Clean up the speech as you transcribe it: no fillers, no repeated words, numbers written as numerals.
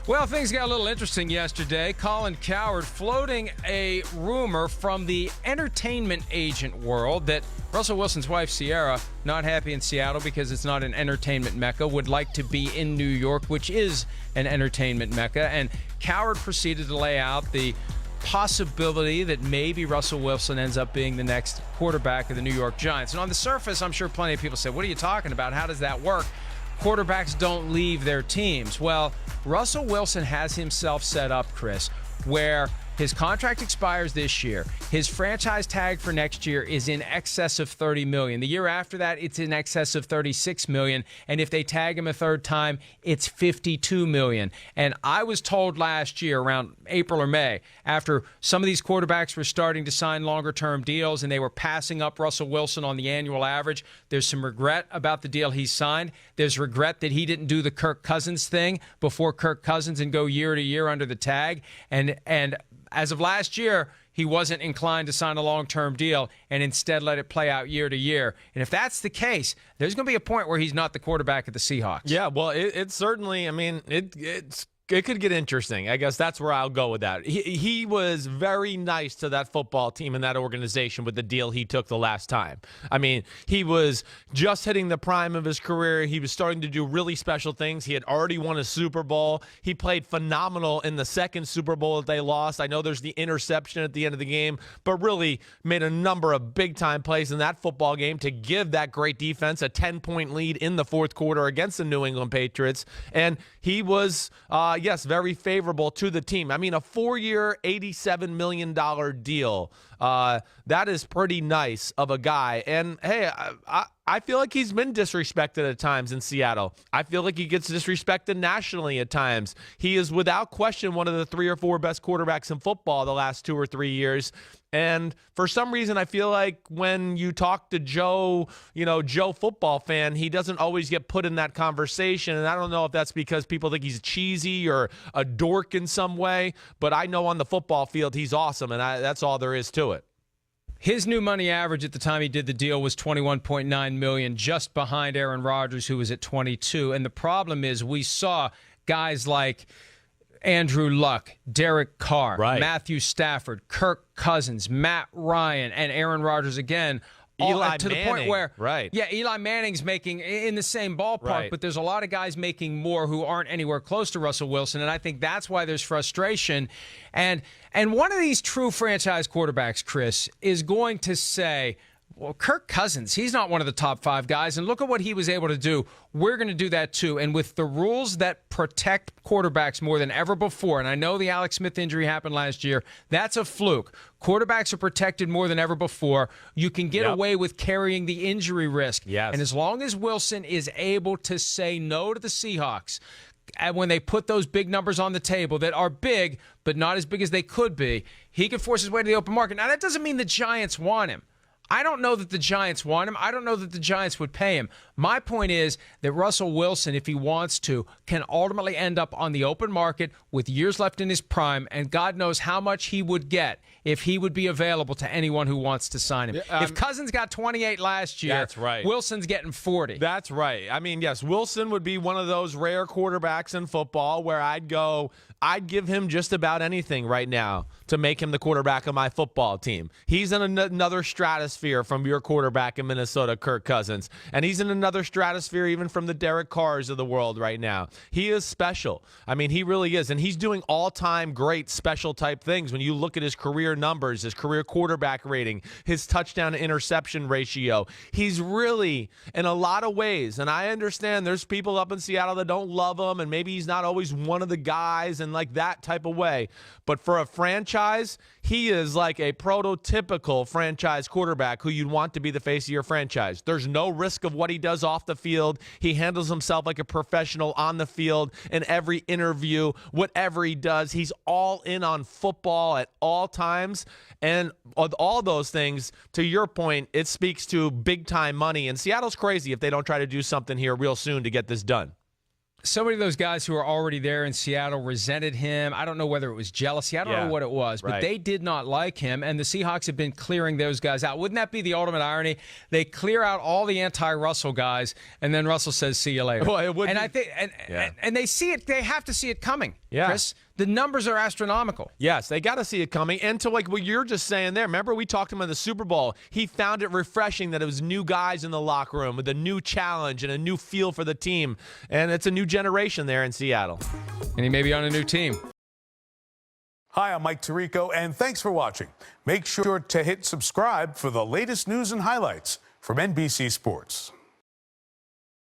Well, things got a little interesting yesterday. Colin Cowherd floating a rumor from the entertainment agent world that Russell Wilson's wife, Sierra, not happy in Seattle because it's not an entertainment mecca, would like to be in New York, which is an entertainment mecca. And Cowherd proceeded to lay out the possibility that maybe Russell Wilson ends up being the next quarterback of the New York Giants. And on the surface, I'm sure plenty of people say, what are you talking about? How does that work? Quarterbacks don't leave their teams. Well, Russell Wilson has himself set up, Chris, where his contract expires this year. His franchise tag for next year is in excess of $30 million. The year after that, it's in excess of $36 million. And if they tag him a third time, it's $52 million. And I was told last year, around April or May, after some of these quarterbacks were starting to sign longer-term deals and they were passing up Russell Wilson on the annual average, there's some regret about the deal he signed. There's regret that he didn't do the Kirk Cousins thing before Kirk Cousins and go year to year under the tag. And as of last year, he wasn't inclined to sign a long-term deal and instead let it play out year to year. And if that's the case, there's going to be a point where he's not the quarterback of the Seahawks. Yeah, well, it's certainly, I mean, it could get interesting. I guess that's where I'll go with that. He was very nice to that football team and that organization with the deal he took the last time. I mean, he was just hitting the prime of his career. He was starting to do really special things. He had already won a Super Bowl. He played phenomenal in the second Super Bowl that they lost. I know there's the interception at the end of the game, but really made a number of big-time plays in that football game to give that great defense a 10-point lead in the fourth quarter against the New England Patriots. And he was yes, very favorable to the team. I mean, a 4-year, $87 million deal. That is pretty nice of a guy. And, hey, I feel like he's been disrespected at times in Seattle. I feel like he gets disrespected nationally at times. He is without question one of the 3 or 4 best quarterbacks in football the last 2 or 3 years. And for some reason, I feel like when you talk to Joe football fan, he doesn't always get put in that conversation. And I don't know if that's because people think he's cheesy or a dork in some way, but I know on the football field he's awesome, and that's all there is to it. His new money average at the time he did the deal was $21.9 million, just behind Aaron Rodgers, who was at 22. And the problem is we saw guys like Andrew Luck, Derek Carr, Matthew Stafford, Kirk Cousins, Matt Ryan, and Aaron Rodgers again. Eli to Manning. The point where, yeah, Eli Manning's making in the same ballpark, but there's a lot of guys making more who aren't anywhere close to Russell Wilson, and I think that's why there's frustration. And one of these true franchise quarterbacks, Chris, is going to say, well, Kirk Cousins, he's not one of the top 5 guys, and look at what he was able to do. We're going to do that too. And with the rules that protect quarterbacks more than ever before, and I know the Alex Smith injury happened last year, that's a fluke. Quarterbacks are protected more than ever before. You can get away with carrying the injury risk. Yes. And as long as Wilson is able to say no to the Seahawks, and when they put those big numbers on the table that are big, but not as big as they could be, he can force his way to the open market. Now, that doesn't mean the Giants want him. I don't know that the Giants want him. I don't know that the Giants would pay him. My point is that Russell Wilson, if he wants to, can ultimately end up on the open market with years left in his prime, and God knows how much he would get if he would be available to anyone who wants to sign him. If Cousins got 28 last year, that's right. Wilson's getting 40. That's right. I mean, yes, Wilson would be one of those rare quarterbacks in football where I'd give him just about anything right now to make him the quarterback of my football team. He's in another stratosphere from your quarterback in Minnesota, Kirk Cousins. And he's in another stratosphere even from the Derek Carrs of the world right now. He is special. I mean, he really is. And he's doing all-time great special type things. When you look at his career numbers, his career quarterback rating, his touchdown to interception ratio, he's really, in a lot of ways, and I understand there's people up in Seattle that don't love him, and maybe he's not always one of the guys and like that type of way. But for a franchise, he is like a prototypical franchise quarterback who you'd want to be the face of your franchise. There's no risk of what he does off the field. He handles himself like a professional on the field in every interview. Whatever he does, he's all in on football at all times. And with all those things, to your point, it speaks to big-time money. And Seattle's crazy if they don't try to do something here real soon to get this done. so many of those guys who are already there in Seattle resented him. I don't know whether it was jealousy. I don't know what it was, but they did not like him, and the Seahawks have been clearing those guys out. Wouldn't that be the ultimate irony? They clear out all the anti-Russell guys, and then Russell says, "See you later." Well, it would. And I think, and they see it. They have to see it coming. Yeah. Chris, the numbers are astronomical. Yes, they got to see it coming. And to like what you're just saying there, remember we talked to him in the Super Bowl. He found it refreshing that it was new guys in the locker room with a new challenge and a new feel for the team. And it's a new generation there in Seattle. And he may be on a new team. Hi, I'm Mike Tirico, and thanks for watching. Make sure to hit subscribe for the latest news and highlights from NBC Sports.